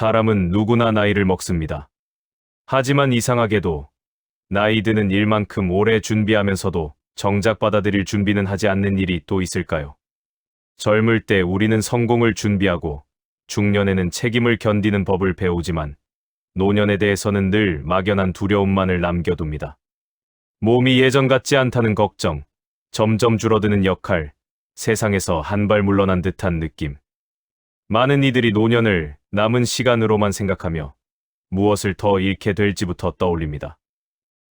사람은 누구나 나이를 먹습니다. 하지만 이상하게도 나이 드는 일만큼 오래 준비하면서도 정작 받아들일 준비는 하지 않는 일이 또 있을까요? 젊을 때 우리는 성공을 준비하고 중년에는 책임을 견디는 법을 배우지만 노년에 대해서는 늘 막연한 두려움만을 남겨둡니다. 몸이 예전 같지 않다는 걱정, 점점 줄어드는 역할, 세상에서 한 발 물러난 듯한 느낌. 많은 이들이 노년을 남은 시간으로만 생각하며 무엇을 더 잃게 될지부터 떠올립니다.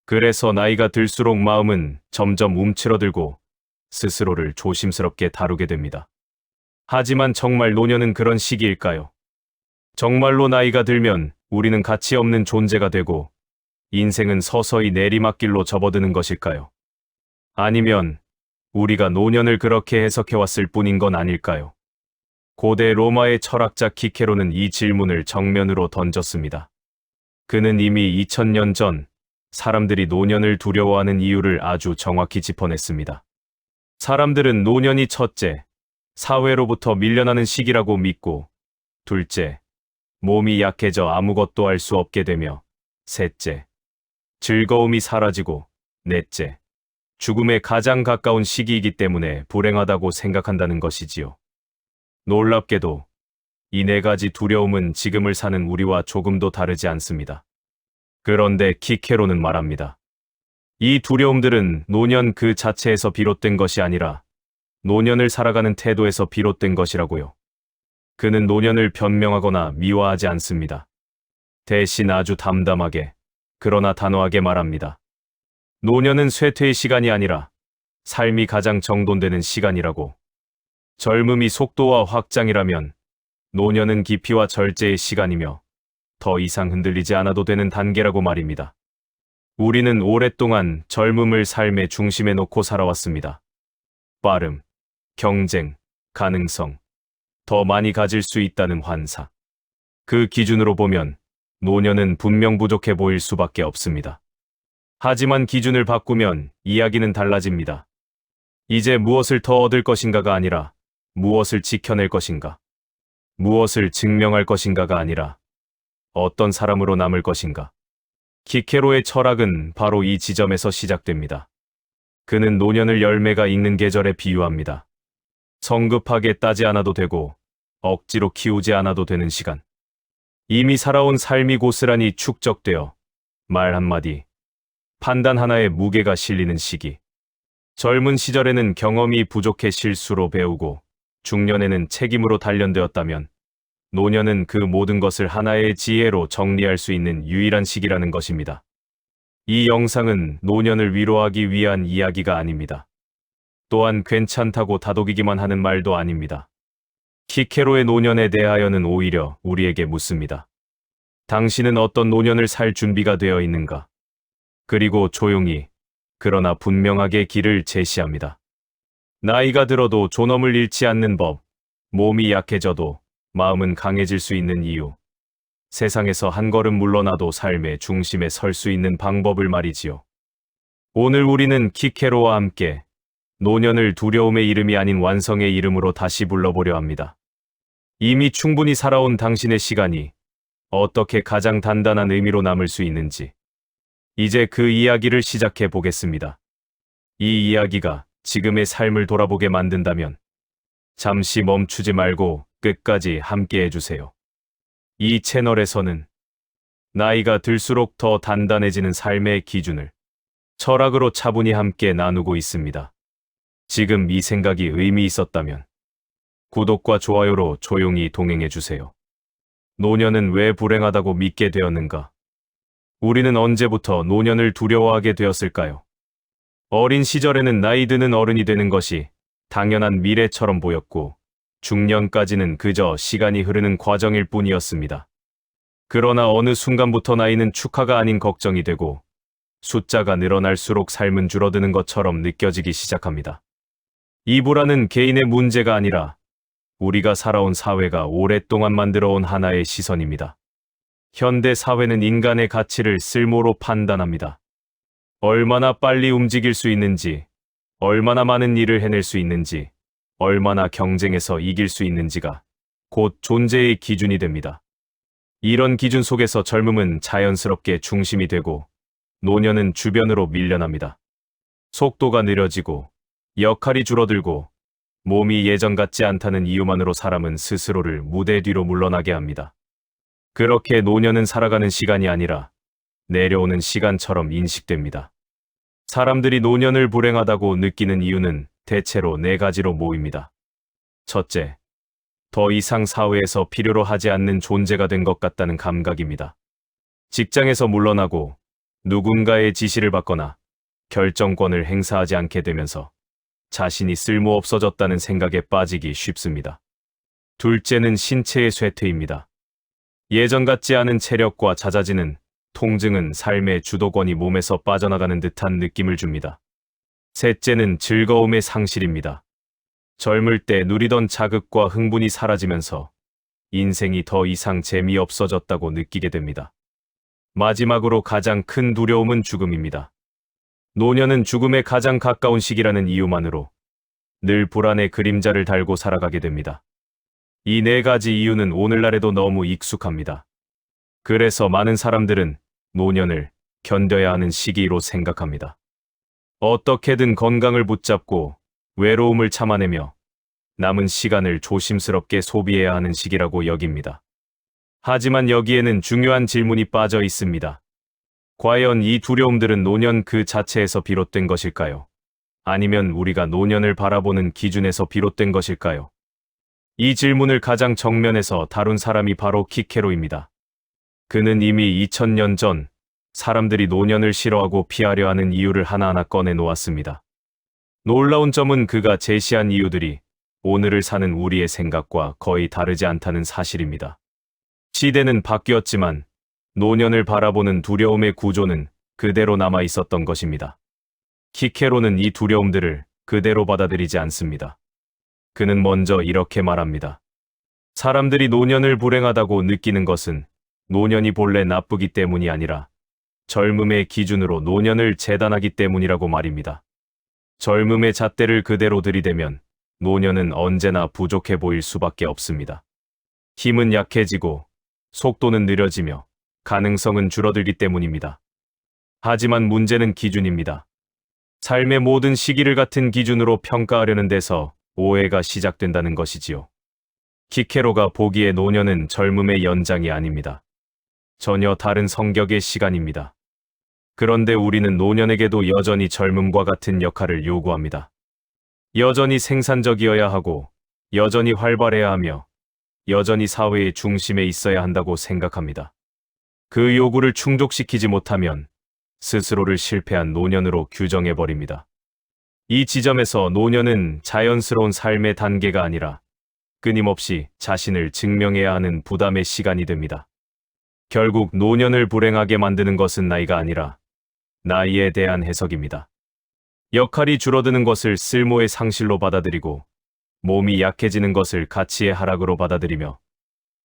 그래서 나이가 들수록 마음은 점점 움츠러들고 스스로를 조심스럽게 다루게 됩니다. 하지만 정말 노년은 그런 시기일까요? 정말로 나이가 들면 우리는 가치 없는 존재가 되고 인생은 서서히 내리막길로 접어드는 것일까요? 아니면 우리가 노년을 그렇게 해석해왔을 뿐인 건 아닐까요? 고대 로마의 철학자 키케로는 이 질문을 정면으로 던졌습니다. 그는 이미 2000년 전 사람들이 노년을 두려워하는 이유를 아주 정확히 짚어냈습니다. 사람들은 노년이 첫째, 사회로부터 밀려나는 시기라고 믿고, 둘째, 몸이 약해져 아무것도 할 수 없게 되며, 셋째, 즐거움이 사라지고, 넷째, 죽음에 가장 가까운 시기이기 때문에 불행하다고 생각한다는 것이지요. 놀랍게도 이 네 가지 두려움은 지금을 사는 우리와 조금도 다르지 않습니다. 그런데 키케로는 말합니다. 이 두려움들은 노년 그 자체에서 비롯된 것이 아니라 노년을 살아가는 태도에서 비롯된 것이라고요. 그는 노년을 변명하거나 미화하지 않습니다. 대신 아주 담담하게, 그러나 단호하게 말합니다. 노년은 쇠퇴의 시간이 아니라 삶이 가장 정돈되는 시간이라고. 젊음이 속도와 확장이라면 노년은 깊이와 절제의 시간이며 더 이상 흔들리지 않아도 되는 단계라고 말입니다. 우리는 오랫동안 젊음을 삶의 중심에 놓고 살아왔습니다. 빠름, 경쟁, 가능성, 더 많이 가질 수 있다는 환사. 그 기준으로 보면 노년은 분명 부족해 보일 수밖에 없습니다. 하지만 기준을 바꾸면 이야기는 달라집니다. 이제 무엇을 더 얻을 것인가가 아니라 무엇을 지켜낼 것인가, 무엇을 증명할 것인가가 아니라 어떤 사람으로 남을 것인가. 키케로의 철학은 바로 이 지점에서 시작됩니다. 그는 노년을 열매가 익는 계절에 비유합니다. 성급하게 따지 않아도 되고 억지로 키우지 않아도 되는 시간. 이미 살아온 삶이 고스란히 축적되어 말 한마디, 판단 하나에 무게가 실리는 시기. 젊은 시절에는 경험이 부족해 실수로 배우고 중년에는 책임으로 단련되었다면 노년은 그 모든 것을 하나의 지혜로 정리할 수 있는 유일한 시기라는 것입니다. 이 영상은 노년을 위로하기 위한 이야기가 아닙니다. 또한 괜찮다고 다독이기만 하는 말도 아닙니다. 키케로의 노년에 대하여는 오히려 우리에게 묻습니다. 당신은 어떤 노년을 살 준비가 되어 있는가? 그리고 조용히, 그러나 분명하게 길을 제시합니다. 나이가 들어도 존엄을 잃지 않는 법, 몸이 약해져도 마음은 강해질 수 있는 이유, 세상에서 한 걸음 물러나도 삶의 중심에 설 수 있는 방법을 말이지요. 오늘 우리는 키케로와 함께 노년을 두려움의 이름이 아닌 완성의 이름으로 다시 불러보려 합니다. 이미 충분히 살아온 당신의 시간이 어떻게 가장 단단한 의미로 남을 수 있는지, 이제 그 이야기를 시작해 보겠습니다. 이 이야기가 지금의 삶을 돌아보게 만든다면 잠시 멈추지 말고 끝까지 함께 해주세요. 이 채널에서는 나이가 들수록 더 단단해지는 삶의 기준을 철학으로 차분히 함께 나누고 있습니다. 지금 이 생각이 의미 있었다면 구독과 좋아요로 조용히 동행해주세요. 노년은 왜 불행하다고 믿게 되었는가? 우리는 언제부터 노년을 두려워하게 되었을까요? 어린 시절에는 나이 드는 어른이 되는 것이 당연한 미래처럼 보였고 중년까지는 그저 시간이 흐르는 과정일 뿐이었습니다. 그러나 어느 순간부터 나이는 축하가 아닌 걱정이 되고 숫자가 늘어날수록 삶은 줄어드는 것처럼 느껴지기 시작합니다. 이 불안은 개인의 문제가 아니라 우리가 살아온 사회가 오랫동안 만들어온 하나의 시선입니다. 현대 사회는 인간의 가치를 쓸모로 판단합니다. 얼마나 빨리 움직일 수 있는지, 얼마나 많은 일을 해낼 수 있는지, 얼마나 경쟁에서 이길 수 있는지가 곧 존재의 기준이 됩니다. 이런 기준 속에서 젊음은 자연스럽게 중심이 되고 노년은 주변으로 밀려납니다. 속도가 느려지고 역할이 줄어들고 몸이 예전 같지 않다는 이유만으로 사람은 스스로를 무대 뒤로 물러나게 합니다. 그렇게 노년은 살아가는 시간이 아니라 내려오는 시간처럼 인식됩니다. 사람들이 노년을 불행하다고 느끼는 이유는 대체로 네 가지로 모입니다. 첫째, 더 이상 사회에서 필요로 하지 않는 존재가 된 것 같다는 감각입니다. 직장에서 물러나고 누군가의 지시를 받거나 결정권을 행사하지 않게 되면서 자신이 쓸모없어졌다는 생각에 빠지기 쉽습니다. 둘째는 신체의 쇠퇴입니다. 예전 같지 않은 체력과 잦아지는 통증은 삶의 주도권이 몸에서 빠져나가는 듯한 느낌을 줍니다. 셋째는 즐거움의 상실입니다. 젊을 때 누리던 자극과 흥분이 사라지면서 인생이 더 이상 재미없어졌다고 느끼게 됩니다. 마지막으로 가장 큰 두려움은 죽음입니다. 노년은 죽음에 가장 가까운 시기라는 이유만으로 늘 불안의 그림자를 달고 살아가게 됩니다. 이 네 가지 이유는 오늘날에도 너무 익숙합니다. 그래서 많은 사람들은 노년을 견뎌야 하는 시기로 생각합니다. 어떻게든 건강을 붙잡고 외로움을 참아내며 남은 시간을 조심스럽게 소비해야 하는 시기라고 여깁니다. 하지만 여기에는 중요한 질문이 빠져 있습니다. 과연 이 두려움들은 노년 그 자체에서 비롯된 것일까요? 아니면 우리가 노년을 바라보는 기준에서 비롯된 것일까요? 이 질문을 가장 정면에서 다룬 사람이 바로 키케로입니다. 그는 이미 2000년 전 사람들이 노년을 싫어하고 피하려 하는 이유를 하나하나 꺼내 놓았습니다. 놀라운 점은 그가 제시한 이유들이 오늘을 사는 우리의 생각과 거의 다르지 않다는 사실입니다. 시대는 바뀌었지만 노년을 바라보는 두려움의 구조는 그대로 남아 있었던 것입니다. 키케로는 이 두려움들을 그대로 받아들이지 않습니다. 그는 먼저 이렇게 말합니다. 사람들이 노년을 불행하다고 느끼는 것은 노년이 본래 나쁘기 때문이 아니라 젊음의 기준으로 노년을 재단하기 때문이라고 말입니다. 젊음의 잣대를 그대로 들이대면 노년은 언제나 부족해 보일 수밖에 없습니다. 힘은 약해지고 속도는 느려지며 가능성은 줄어들기 때문입니다. 하지만 문제는 기준입니다. 삶의 모든 시기를 같은 기준으로 평가하려는 데서 오해가 시작된다는 것이지요. 키케로가 보기에 노년은 젊음의 연장이 아닙니다. 전혀 다른 성격의 시간입니다. 그런데 우리는 노년에게도 여전히 젊음과 같은 역할을 요구합니다. 여전히 생산적이어야 하고, 여전히 활발해야 하며, 여전히 사회의 중심에 있어야 한다고 생각합니다. 그 요구를 충족시키지 못하면 스스로를 실패한 노년으로 규정해버립니다. 이 지점에서 노년은 자연스러운 삶의 단계가 아니라 끊임없이 자신을 증명해야 하는 부담의 시간이 됩니다. 결국 노년을 불행하게 만드는 것은 나이가 아니라 나이에 대한 해석입니다. 역할이 줄어드는 것을 쓸모의 상실로 받아들이고 몸이 약해지는 것을 가치의 하락으로 받아들이며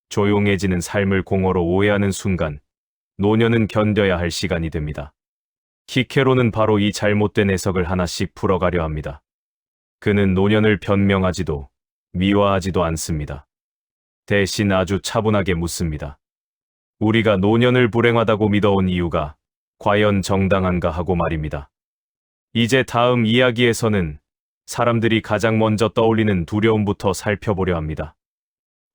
조용해지는 삶을 공허로 오해하는 순간 노년은 견뎌야 할 시간이 됩니다. 키케로는 바로 이 잘못된 해석을 하나씩 풀어가려 합니다. 그는 노년을 변명하지도 미화하지도 않습니다. 대신 아주 차분하게 묻습니다. 우리가 노년을 불행하다고 믿어온 이유가 과연 정당한가 하고 말입니다. 이제 다음 이야기에서는 사람들이 가장 먼저 떠올리는 두려움부터 살펴보려 합니다.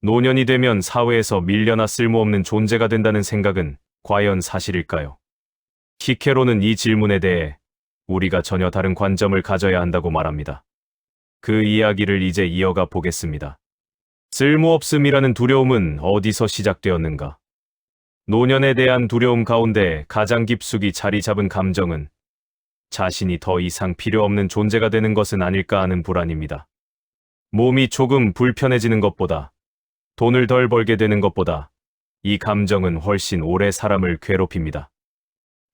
노년이 되면 사회에서 밀려나 쓸모없는 존재가 된다는 생각은 과연 사실일까요? 키케로는 이 질문에 대해 우리가 전혀 다른 관점을 가져야 한다고 말합니다. 그 이야기를 이제 이어가 보겠습니다. 쓸모없음이라는 두려움은 어디서 시작되었는가? 노년에 대한 두려움 가운데 가장 깊숙이 자리 잡은 감정은 자신이 더 이상 필요 없는 존재가 되는 것은 아닐까 하는 불안입니다. 몸이 조금 불편해지는 것보다, 돈을 덜 벌게 되는 것보다 이 감정은 훨씬 오래 사람을 괴롭힙니다.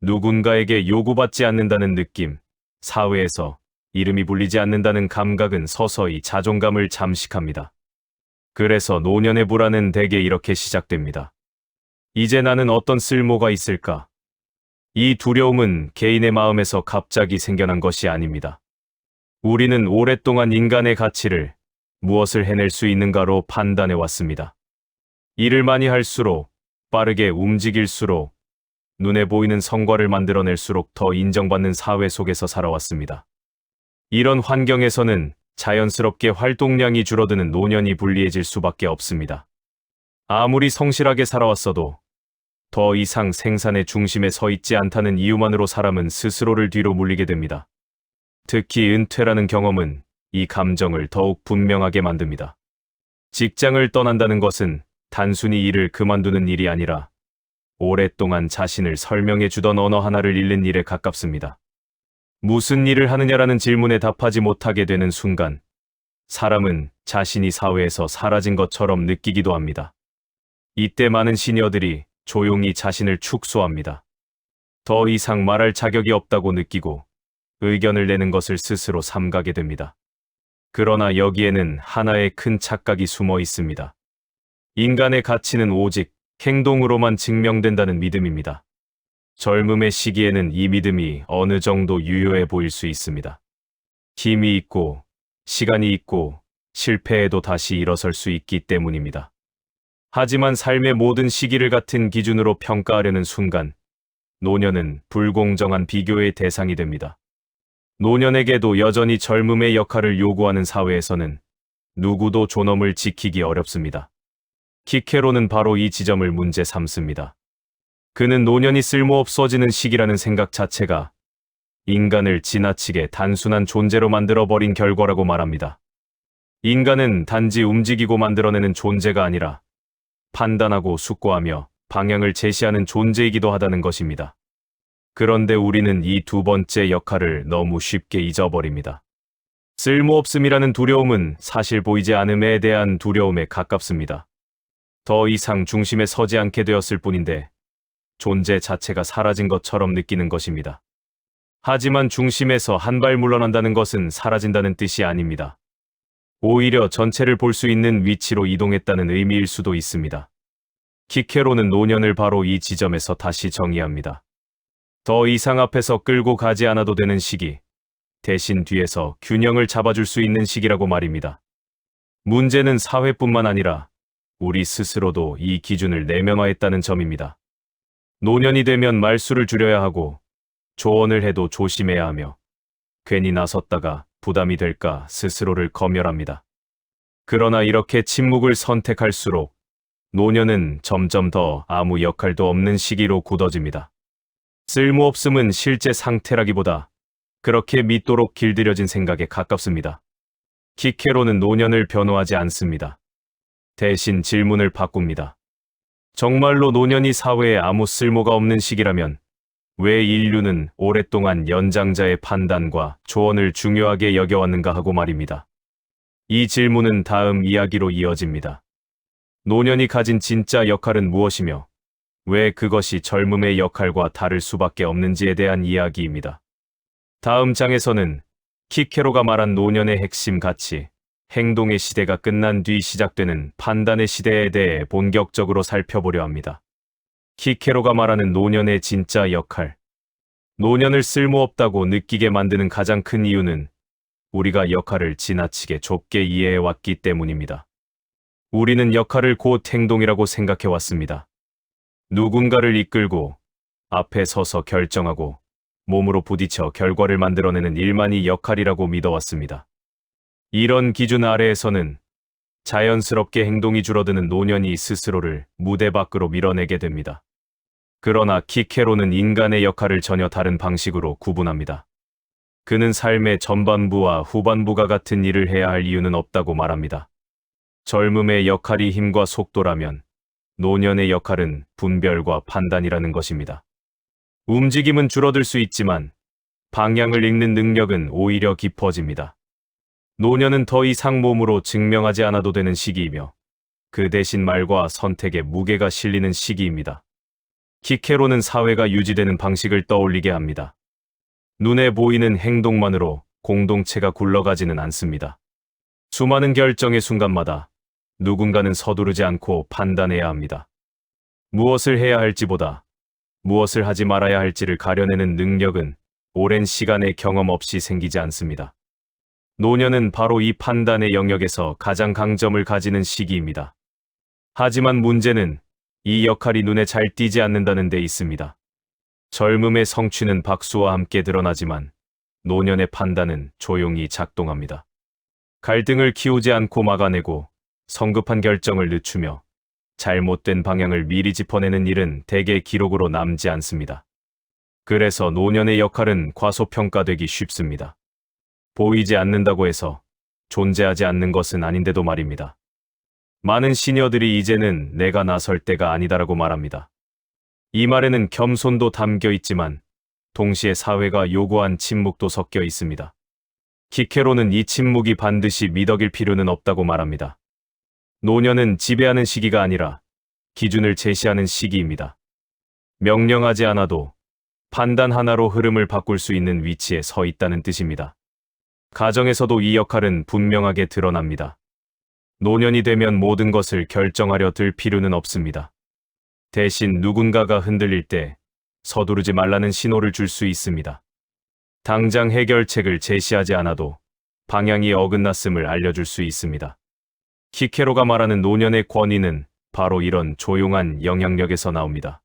누군가에게 요구받지 않는다는 느낌, 사회에서 이름이 불리지 않는다는 감각은 서서히 자존감을 잠식합니다. 그래서 노년의 불안은 대개 이렇게 시작됩니다. 이제 나는 어떤 쓸모가 있을까? 이 두려움은 개인의 마음에서 갑자기 생겨난 것이 아닙니다. 우리는 오랫동안 인간의 가치를 무엇을 해낼 수 있는가로 판단해 왔습니다. 일을 많이 할수록 빠르게 움직일수록, 눈에 보이는 성과를 만들어낼수록 더 인정받는 사회 속에서 살아왔습니다. 이런 환경에서는 자연스럽게 활동량이 줄어드는 노년이 불리해질 수밖에 없습니다. 아무리 성실하게 살아왔어도 더 이상 생산의 중심에 서 있지 않다는 이유만으로 사람은 스스로를 뒤로 물리게 됩니다. 특히 은퇴라는 경험은 이 감정을 더욱 분명하게 만듭니다. 직장을 떠난다는 것은 단순히 일을 그만두는 일이 아니라 오랫동안 자신을 설명해 주던 언어 하나를 잃는 일에 가깝습니다. 무슨 일을 하느냐라는 질문에 답하지 못하게 되는 순간, 사람은 자신이 사회에서 사라진 것처럼 느끼기도 합니다. 이때 많은 시니어들이 조용히 자신을 축소합니다. 더 이상 말할 자격이 없다고 느끼고 의견을 내는 것을 스스로 삼가게 됩니다. 그러나 여기에는 하나의 큰 착각이 숨어 있습니다. 인간의 가치는 오직 행동으로만 증명된다는 믿음입니다. 젊음의 시기에는 이 믿음이 어느 정도 유효해 보일 수 있습니다. 힘이 있고, 시간이 있고, 실패해도 다시 일어설 수 있기 때문입니다. 하지만 삶의 모든 시기를 같은 기준으로 평가하려는 순간, 노년은 불공정한 비교의 대상이 됩니다. 노년에게도 여전히 젊음의 역할을 요구하는 사회에서는 누구도 존엄을 지키기 어렵습니다. 키케로는 바로 이 지점을 문제 삼습니다. 그는 노년이 쓸모없어지는 시기라는 생각 자체가 인간을 지나치게 단순한 존재로 만들어버린 결과라고 말합니다. 인간은 단지 움직이고 만들어내는 존재가 아니라 판단하고 숙고하며 방향을 제시하는 존재이기도 하다는 것입니다. 그런데 우리는 이 두 번째 역할을 너무 쉽게 잊어버립니다. 쓸모없음이라는 두려움은 사실 보이지 않음에 대한 두려움에 가깝습니다. 더 이상 중심에 서지 않게 되었을 뿐인데 존재 자체가 사라진 것처럼 느끼는 것입니다. 하지만 중심에서 한 발 물러난다는 것은 사라진다는 뜻이 아닙니다. 오히려 전체를 볼 수 있는 위치로 이동했다는 의미일 수도 있습니다. 키케로는 노년을 바로 이 지점에서 다시 정의합니다. 더 이상 앞에서 끌고 가지 않아도 되는 시기, 대신 뒤에서 균형을 잡아줄 수 있는 시기라고 말입니다. 문제는 사회뿐만 아니라 우리 스스로도 이 기준을 내면화했다는 점입니다. 노년이 되면 말수를 줄여야 하고 조언을 해도 조심해야 하며 괜히 나섰다가 부담이 될까 스스로를 검열합니다. 그러나 이렇게 침묵을 선택할수록 노년은 점점 더 아무 역할도 없는 시기로 굳어집니다. 쓸모없음은 실제 상태라기보다 그렇게 믿도록 길들여진 생각에 가깝습니다. 키케로는 노년을 변호하지 않습니다. 대신 질문을 바꿉니다. 정말로 노년이 사회에 아무 쓸모가 없는 시기라면 왜 인류는 오랫동안 연장자의 판단과 조언을 중요하게 여겨왔는가 하고 말입니다. 이 질문은 다음 이야기로 이어집니다. 노년이 가진 진짜 역할은 무엇이며 왜 그것이 젊음의 역할과 다를 수밖에 없는지에 대한 이야기입니다. 다음 장에서는 키케로가 말한 노년의 핵심 가치, 행동의 시대가 끝난 뒤 시작되는 판단의 시대에 대해 본격적으로 살펴보려 합니다. 키케로가 말하는 노년의 진짜 역할. 노년을 쓸모없다고 느끼게 만드는 가장 큰 이유는 우리가 역할을 지나치게 좁게 이해해왔기 때문입니다. 우리는 역할을 곧 행동이라고 생각해왔습니다. 누군가를 이끌고 앞에 서서 결정하고 몸으로 부딪혀 결과를 만들어내는 일만이 역할이라고 믿어왔습니다. 이런 기준 아래에서는 자연스럽게 행동이 줄어드는 노년이 스스로를 무대 밖으로 밀어내게 됩니다. 그러나 키케로는 인간의 역할을 전혀 다른 방식으로 구분합니다. 그는 삶의 전반부와 후반부가 같은 일을 해야 할 이유는 없다고 말합니다. 젊음의 역할이 힘과 속도라면 노년의 역할은 분별과 판단이라는 것입니다. 움직임은 줄어들 수 있지만 방향을 읽는 능력은 오히려 깊어집니다. 노년은 더 이상 몸으로 증명하지 않아도 되는 시기이며 그 대신 말과 선택에 무게가 실리는 시기입니다. 키케로는 사회가 유지되는 방식을 떠올리게 합니다. 눈에 보이는 행동만으로 공동체가 굴러가지는 않습니다. 수많은 결정의 순간마다 누군가는 서두르지 않고 판단해야 합니다. 무엇을 해야 할지보다 무엇을 하지 말아야 할지를 가려내는 능력은 오랜 시간의 경험 없이 생기지 않습니다. 노년은 바로 이 판단의 영역에서 가장 강점을 가지는 시기입니다. 하지만 문제는 이 역할이 눈에 잘 띄지 않는다는 데 있습니다. 젊음의 성취는 박수와 함께 드러나지만 노년의 판단은 조용히 작동합니다. 갈등을 키우지 않고 막아내고 성급한 결정을 늦추며 잘못된 방향을 미리 짚어내는 일은 대개 기록으로 남지 않습니다. 그래서 노년의 역할은 과소평가되기 쉽습니다. 보이지 않는다고 해서 존재하지 않는 것은 아닌데도 말입니다. 많은 시니어들이 이제는 내가 나설 때가 아니다라고 말합니다. 이 말에는 겸손도 담겨 있지만 동시에 사회가 요구한 침묵도 섞여 있습니다. 키케로는 이 침묵이 반드시 미덕일 필요는 없다고 말합니다. 노년은 지배하는 시기가 아니라 기준을 제시하는 시기입니다. 명령하지 않아도 판단 하나로 흐름을 바꿀 수 있는 위치에 서 있다는 뜻입니다. 가정에서도 이 역할은 분명하게 드러납니다. 노년이 되면 모든 것을 결정하려 들 필요는 없습니다. 대신 누군가가 흔들릴 때 서두르지 말라는 신호를 줄 수 있습니다. 당장 해결책을 제시하지 않아도 방향이 어긋났음을 알려줄 수 있습니다. 키케로가 말하는 노년의 권위는 바로 이런 조용한 영향력에서 나옵니다.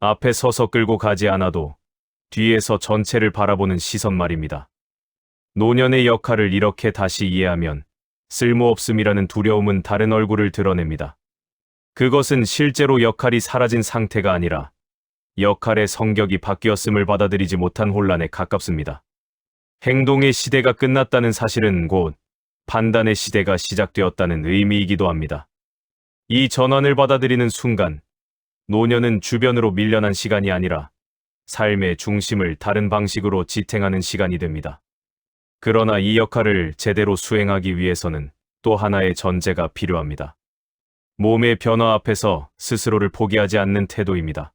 앞에 서서 끌고 가지 않아도 뒤에서 전체를 바라보는 시선 말입니다. 노년의 역할을 이렇게 다시 이해하면 쓸모없음이라는 두려움은 다른 얼굴을 드러냅니다. 그것은 실제로 역할이 사라진 상태가 아니라 역할의 성격이 바뀌었음을 받아들이지 못한 혼란에 가깝습니다. 행동의 시대가 끝났다는 사실은 곧 판단의 시대가 시작되었다는 의미이기도 합니다. 이 전환을 받아들이는 순간 노년은 주변으로 밀려난 시간이 아니라 삶의 중심을 다른 방식으로 지탱하는 시간이 됩니다. 그러나 이 역할을 제대로 수행하기 위해서는 또 하나의 전제가 필요합니다. 몸의 변화 앞에서 스스로를 포기하지 않는 태도입니다.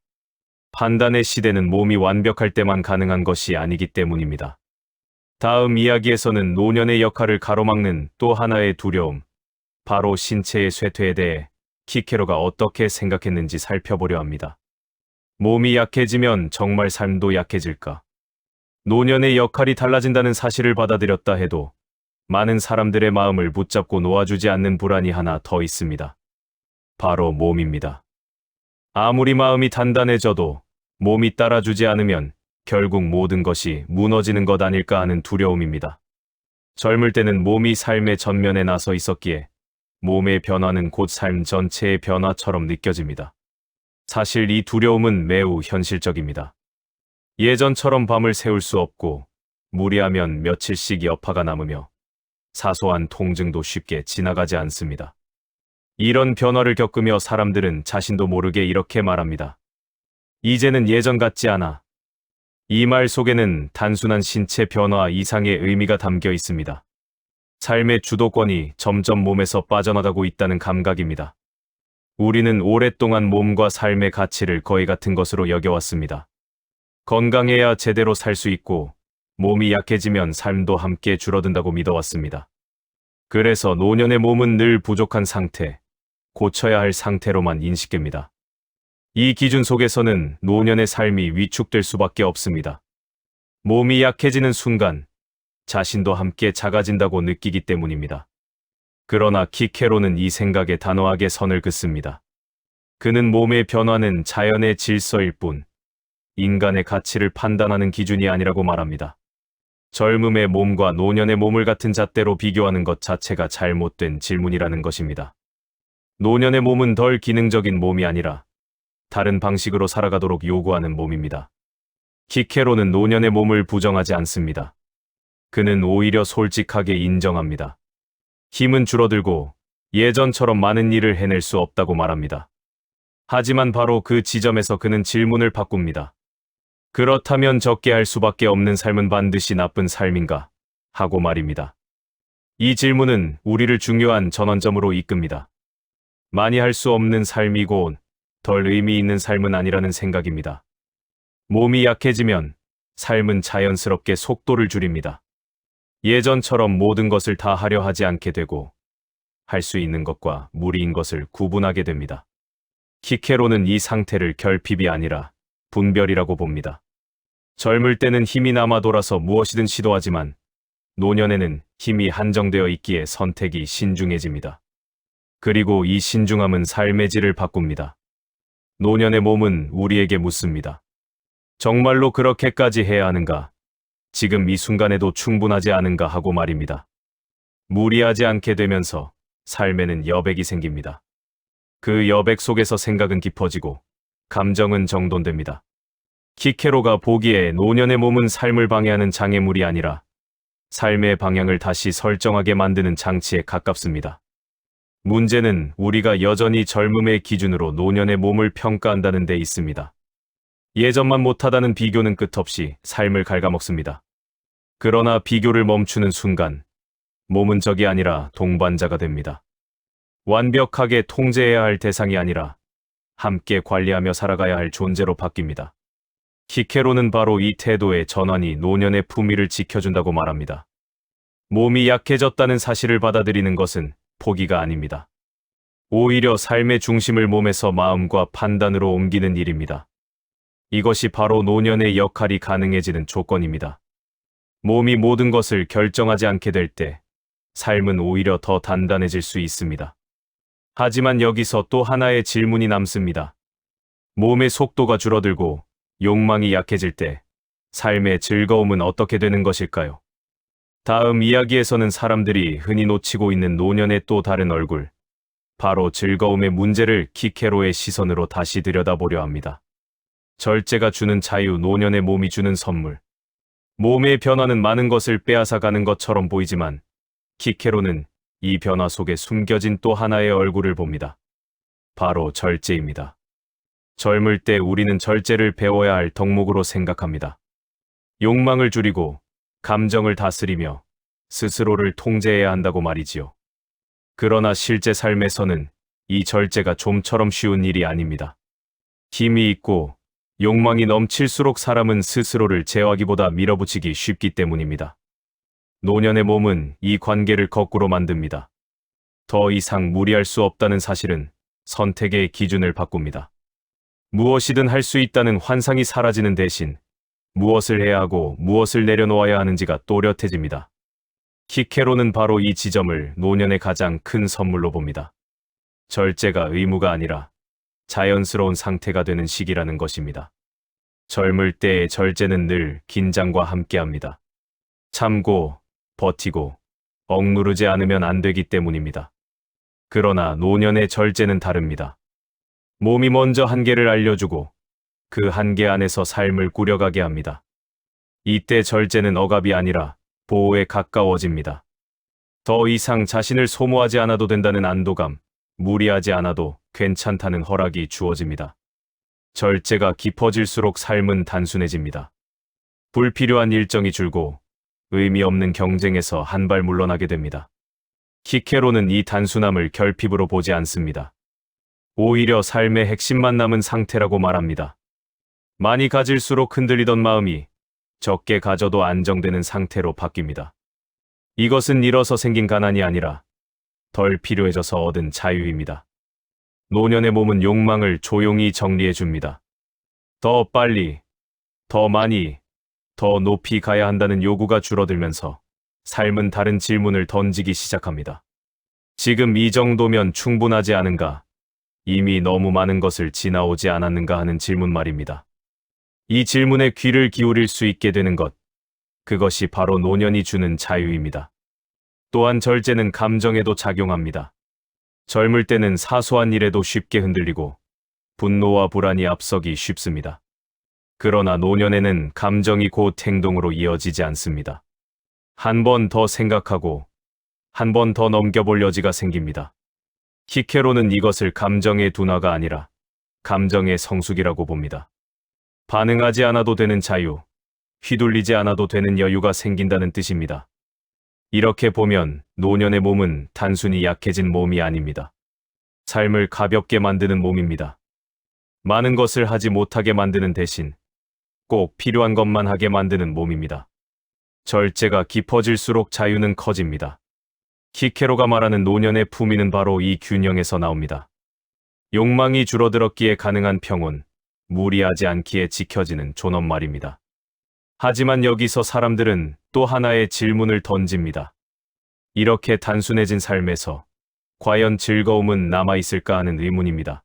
판단의 시대는 몸이 완벽할 때만 가능한 것이 아니기 때문입니다. 다음 이야기에서는 노년의 역할을 가로막는 또 하나의 두려움, 바로 신체의 쇠퇴에 대해 키케로가 어떻게 생각했는지 살펴보려 합니다. 몸이 약해지면 정말 삶도 약해질까? 노년의 역할이 달라진다는 사실을 받아들였다 해도 많은 사람들의 마음을 붙잡고 놓아주지 않는 불안이 하나 더 있습니다. 바로 몸입니다. 아무리 마음이 단단해져도 몸이 따라주지 않으면 결국 모든 것이 무너지는 것 아닐까 하는 두려움입니다. 젊을 때는 몸이 삶의 전면에 나서 있었기에 몸의 변화는 곧 삶 전체의 변화처럼 느껴집니다. 사실 이 두려움은 매우 현실적입니다. 예전처럼 밤을 새울 수 없고 무리하면 며칠씩 여파가 남으며 사소한 통증도 쉽게 지나가지 않습니다. 이런 변화를 겪으며 사람들은 자신도 모르게 이렇게 말합니다. 이제는 예전 같지 않아. 이 말 속에는 단순한 신체 변화 이상의 의미가 담겨 있습니다. 삶의 주도권이 점점 몸에서 빠져나가고 있다는 감각입니다. 우리는 오랫동안 몸과 삶의 가치를 거의 같은 것으로 여겨왔습니다. 건강해야 제대로 살 수 있고 몸이 약해지면 삶도 함께 줄어든다고 믿어왔습니다. 그래서 노년의 몸은 늘 부족한 상태, 고쳐야 할 상태로만 인식됩니다. 이 기준 속에서는 노년의 삶이 위축될 수밖에 없습니다. 몸이 약해지는 순간 자신도 함께 작아진다고 느끼기 때문입니다. 그러나 키케로는 이 생각에 단호하게 선을 긋습니다. 그는 몸의 변화는 자연의 질서일 뿐 인간의 가치를 판단하는 기준이 아니라고 말합니다. 젊음의 몸과 노년의 몸을 같은 잣대로 비교하는 것 자체가 잘못된 질문이라는 것입니다. 노년의 몸은 덜 기능적인 몸이 아니라 다른 방식으로 살아가도록 요구하는 몸입니다. 키케로는 노년의 몸을 부정하지 않습니다. 그는 오히려 솔직하게 인정합니다. 힘은 줄어들고 예전처럼 많은 일을 해낼 수 없다고 말합니다. 하지만 바로 그 지점에서 그는 질문을 바꿉니다. 그렇다면 적게 할 수밖에 없는 삶은 반드시 나쁜 삶인가? 하고 말입니다. 이 질문은 우리를 중요한 전환점으로 이끕니다. 많이 할 수 없는 삶이고 덜 의미 있는 삶은 아니라는 생각입니다. 몸이 약해지면 삶은 자연스럽게 속도를 줄입니다. 예전처럼 모든 것을 다 하려 하지 않게 되고 할 수 있는 것과 무리인 것을 구분하게 됩니다. 키케로는 이 상태를 결핍이 아니라 분별이라고 봅니다. 젊을 때는 힘이 남아 돌아서 무엇이든 시도하지만 노년에는 힘이 한정되어 있기에 선택이 신중해집니다. 그리고 이 신중함은 삶의 질을 바꿉니다. 노년의 몸은 우리에게 묻습니다. 정말로 그렇게까지 해야 하는가? 지금 이 순간에도 충분하지 않은가 하고 말입니다. 무리하지 않게 되면서 삶에는 여백이 생깁니다. 그 여백 속에서 생각은 깊어지고 감정은 정돈됩니다. 키케로가 보기에 노년의 몸은 삶을 방해하는 장애물이 아니라 삶의 방향을 다시 설정하게 만드는 장치에 가깝습니다. 문제는 우리가 여전히 젊음의 기준으로 노년의 몸을 평가한다는 데 있습니다. 예전만 못하다는 비교는 끝없이 삶을 갉아먹습니다. 그러나 비교를 멈추는 순간 몸은 적이 아니라 동반자가 됩니다. 완벽하게 통제해야 할 대상이 아니라 함께 관리하며 살아가야 할 존재로 바뀝니다. 키케로는 바로 이 태도의 전환이 노년의 품위를 지켜준다고 말합니다. 몸이 약해졌다는 사실을 받아들이는 것은 포기가 아닙니다. 오히려 삶의 중심을 몸에서 마음과 판단으로 옮기는 일입니다. 이것이 바로 노년의 역할이 가능해지는 조건입니다. 몸이 모든 것을 결정하지 않게 될 때 삶은 오히려 더 단단해질 수 있습니다. 하지만 여기서 또 하나의 질문이 남습니다. 몸의 속도가 줄어들고 욕망이 약해질 때 삶의 즐거움은 어떻게 되는 것일까요? 다음 이야기에서는 사람들이 흔히 놓치고 있는 노년의 또 다른 얼굴, 바로 즐거움의 문제를 키케로의 시선으로 다시 들여다보려 합니다. 절제가 주는 자유, 노년의 몸이 주는 선물. 몸의 변화는 많은 것을 빼앗아 가는 것처럼 보이지만 키케로는 이 변화 속에 숨겨진 또 하나의 얼굴을 봅니다. 바로 절제입니다. 젊을 때 우리는 절제를 배워야 할 덕목으로 생각합니다. 욕망을 줄이고 감정을 다스리며 스스로를 통제해야 한다고 말이지요. 그러나 실제 삶에서는 이 절제가 좀처럼 쉬운 일이 아닙니다. 힘이 있고 욕망이 넘칠수록 사람은 스스로를 제어하기보다 밀어붙이기 쉽기 때문입니다. 노년의 몸은 이 관계를 거꾸로 만듭니다. 더 이상 무리할 수 없다는 사실은 선택의 기준을 바꿉니다. 무엇이든 할 수 있다는 환상이 사라지는 대신 무엇을 해야 하고 무엇을 내려놓아야 하는지가 또렷해집니다. 키케로는 바로 이 지점을 노년의 가장 큰 선물로 봅니다. 절제가 의무가 아니라 자연스러운 상태가 되는 시기라는 것입니다. 젊을 때의 절제는 늘 긴장과 함께합니다. 참고, 버티고, 억누르지 않으면 안 되기 때문입니다. 그러나 노년의 절제는 다릅니다. 몸이 먼저 한계를 알려주고 그 한계 안에서 삶을 꾸려가게 합니다. 이때 절제는 억압이 아니라 보호에 가까워집니다. 더 이상 자신을 소모하지 않아도 된다는 안도감, 무리하지 않아도 괜찮다는 허락이 주어집니다. 절제가 깊어질수록 삶은 단순해집니다. 불필요한 일정이 줄고 의미 없는 경쟁에서 한 발 물러나게 됩니다. 키케로는 이 단순함을 결핍으로 보지 않습니다. 오히려 삶의 핵심만 남은 상태라고 말합니다. 많이 가질수록 흔들리던 마음이 적게 가져도 안정되는 상태로 바뀝니다. 이것은 잃어서 생긴 가난이 아니라 덜 필요해져서 얻은 자유입니다. 노년의 몸은 욕망을 조용히 정리해 줍니다. 더 빨리, 더 많이, 더 높이 가야 한다는 요구가 줄어들면서 삶은 다른 질문을 던지기 시작합니다. 지금 이 정도면 충분하지 않은가? 이미 너무 많은 것을 지나오지 않았는가 하는 질문 말입니다. 이 질문에 귀를 기울일 수 있게 되는 것, 그것이 바로 노년이 주는 자유입니다. 또한 절제는 감정에도 작용합니다. 젊을 때는 사소한 일에도 쉽게 흔들리고 분노와 불안이 앞서기 쉽습니다. 그러나 노년에는 감정이 곧 행동으로 이어지지 않습니다. 한 번 더 생각하고 한 번 더 넘겨볼 여지가 생깁니다. 키케로는 이것을 감정의 둔화가 아니라 감정의 성숙이라고 봅니다. 반응하지 않아도 되는 자유, 휘둘리지 않아도 되는 여유가 생긴다는 뜻입니다. 이렇게 보면 노년의 몸은 단순히 약해진 몸이 아닙니다. 삶을 가볍게 만드는 몸입니다. 많은 것을 하지 못하게 만드는 대신 꼭 필요한 것만 하게 만드는 몸입니다. 절제가 깊어질수록 자유는 커집니다. 키케로가 말하는 노년의 품위는 바로 이 균형에서 나옵니다. 욕망이 줄어들었기에 가능한 평온, 무리하지 않기에 지켜지는 존엄 말입니다. 하지만 여기서 사람들은 또 하나의 질문을 던집니다. 이렇게 단순해진 삶에서 과연 즐거움은 남아있을까 하는 의문입니다.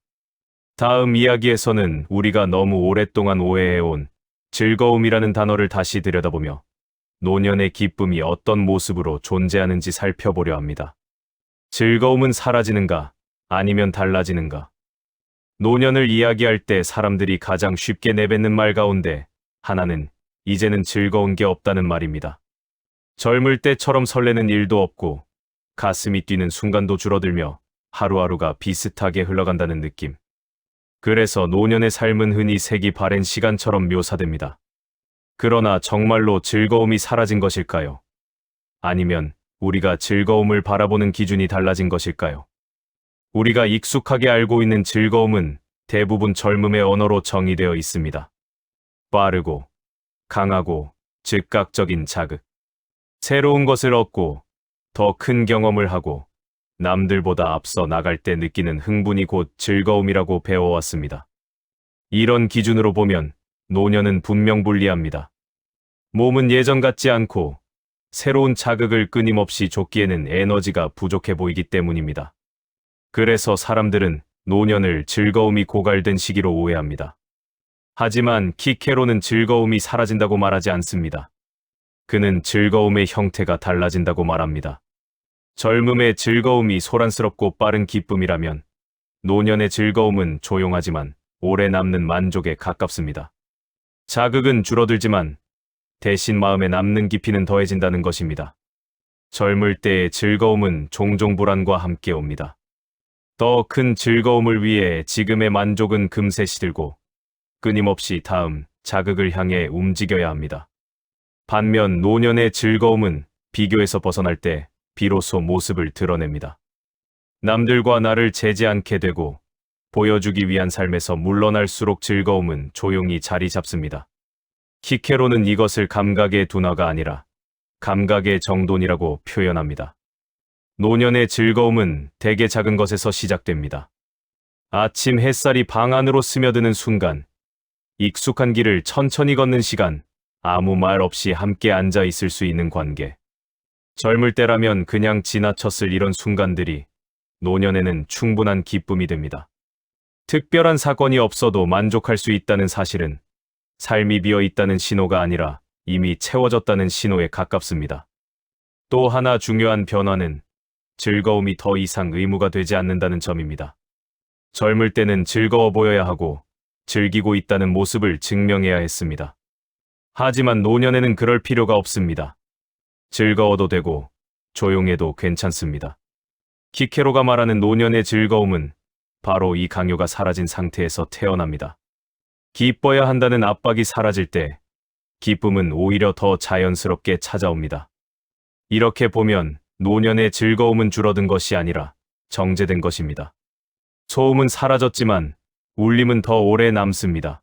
다음 이야기에서는 우리가 너무 오랫동안 오해해온 즐거움이라는 단어를 다시 들여다보며 노년의 기쁨이 어떤 모습으로 존재하는지 살펴보려 합니다. 즐거움은 사라지는가, 아니면 달라지는가? 노년을 이야기할 때 사람들이 가장 쉽게 내뱉는 말 가운데 하나는 이제는 즐거운 게 없다는 말입니다. 젊을 때처럼 설레는 일도 없고 가슴이 뛰는 순간도 줄어들며 하루하루가 비슷하게 흘러간다는 느낌. 그래서 노년의 삶은 흔히 색이 바랜 시간처럼 묘사됩니다. 그러나 정말로 즐거움이 사라진 것일까요? 아니면 우리가 즐거움을 바라보는 기준이 달라진 것일까요? 우리가 익숙하게 알고 있는 즐거움은 대부분 젊음의 언어로 정의되어 있습니다. 빠르고, 강하고, 즉각적인 자극. 새로운 것을 얻고, 더 큰 경험을 하고, 남들보다 앞서 나갈 때 느끼는 흥분이 곧 즐거움이라고 배워왔습니다. 이런 기준으로 보면 노년은 분명불리합니다. 몸은 예전 같지 않고 새로운 자극을 끊임없이 줬기에는 에너지가 부족해 보이기 때문입니다. 그래서 사람들은 노년을 즐거움이 고갈된 시기로 오해합니다. 하지만 키케로는 즐거움이 사라진다고 말하지 않습니다. 그는 즐거움의 형태가 달라진다고 말합니다. 젊음의 즐거움이 소란스럽고 빠른 기쁨이라면 노년의 즐거움은 조용하지만 오래 남는 만족에 가깝습니다. 자극은 줄어들지만 대신 마음에 남는 깊이는 더해진다는 것입니다. 젊을 때의 즐거움은 종종 불안과 함께 옵니다. 더 큰 즐거움을 위해 지금의 만족은 금세 시들고 끊임없이 다음 자극을 향해 움직여야 합니다. 반면 노년의 즐거움은 비교에서 벗어날 때 비로소 모습을 드러냅니다. 남들과 나를 재지 않게 되고 보여주기 위한 삶에서 물러날수록 즐거움은 조용히 자리 잡습니다. 키케로는 이것을 감각의 둔화가 아니라 감각의 정돈이라고 표현합니다. 노년의 즐거움은 대개 작은 것에서 시작됩니다. 아침 햇살이 방 안으로 스며드는 순간, 익숙한 길을 천천히 걷는 시간, 아무 말 없이 함께 앉아 있을 수 있는 관계. 젊을 때라면 그냥 지나쳤을 이런 순간들이 노년에는 충분한 기쁨이 됩니다. 특별한 사건이 없어도 만족할 수 있다는 사실은 삶이 비어 있다는 신호가 아니라 이미 채워졌다는 신호에 가깝습니다. 또 하나 중요한 변화는 즐거움이 더 이상 의무가 되지 않는다는 점입니다. 젊을 때는 즐거워 보여야 하고 즐기고 있다는 모습을 증명해야 했습니다. 하지만 노년에는 그럴 필요가 없습니다. 즐거워도 되고 조용해도 괜찮습니다. 키케로가 말하는 노년의 즐거움은 바로 이 강요가 사라진 상태에서 태어납니다. 기뻐야 한다는 압박이 사라질 때 기쁨은 오히려 더 자연스럽게 찾아옵니다. 이렇게 보면 노년의 즐거움은 줄어든 것이 아니라 정제된 것입니다. 소음은 사라졌지만 울림은 더 오래 남습니다.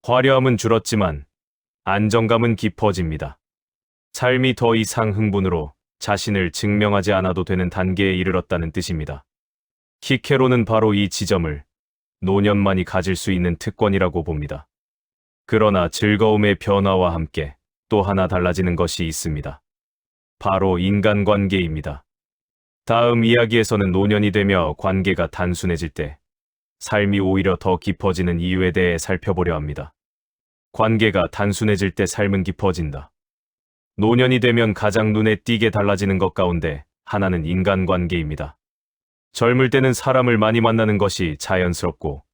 화려함은 줄었지만 안정감은 깊어집니다. 삶이 더 이상 흥분으로 자신을 증명하지 않아도 되는 단계에 이르렀다는 뜻입니다. 키케로는 바로 이 지점을 노년만이 가질 수 있는 특권이라고 봅니다. 그러나 즐거움의 변화와 함께 또 하나 달라지는 것이 있습니다. 바로 인간관계입니다. 다음 이야기에서는 노년이 되며 관계가 단순해질 때 삶이 오히려 더 깊어지는 이유에 대해 살펴보려 합니다. 관계가 단순해질 때 삶은 깊어진다. 노년이 되면 가장 눈에 띄게 달라지는 것 가운데 하나는 인간관계입니다. 젊을 때는 사람을 많이 만나는 것이 자연스럽고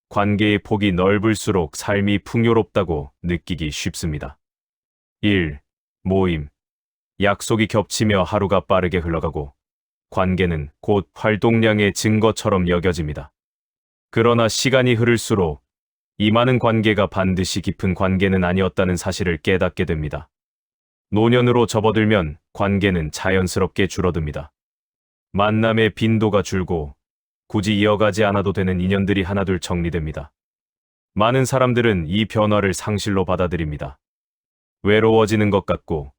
관계의 폭이 넓을수록 삶이 풍요롭다고 느끼기 쉽습니다. 1. 모임. 약속이 겹치며 하루가 빠르게 흘러가고 관계는 곧 활동량의 증거처럼 여겨집니다. 그러나 시간이 흐를수록 이 많은 관계가 반드시 깊은 관계는 아니었다는 사실을 깨닫게 됩니다. 노년으로 접어들면 관계는 자연스럽게 줄어듭니다. 만남의 빈도가 줄고 굳이 이어가지 않아도 되는 인연들이 하나둘 정리됩니다. 많은 사람들은 이 변화를 상실로 받아들입니다. 외로워지는 것 같고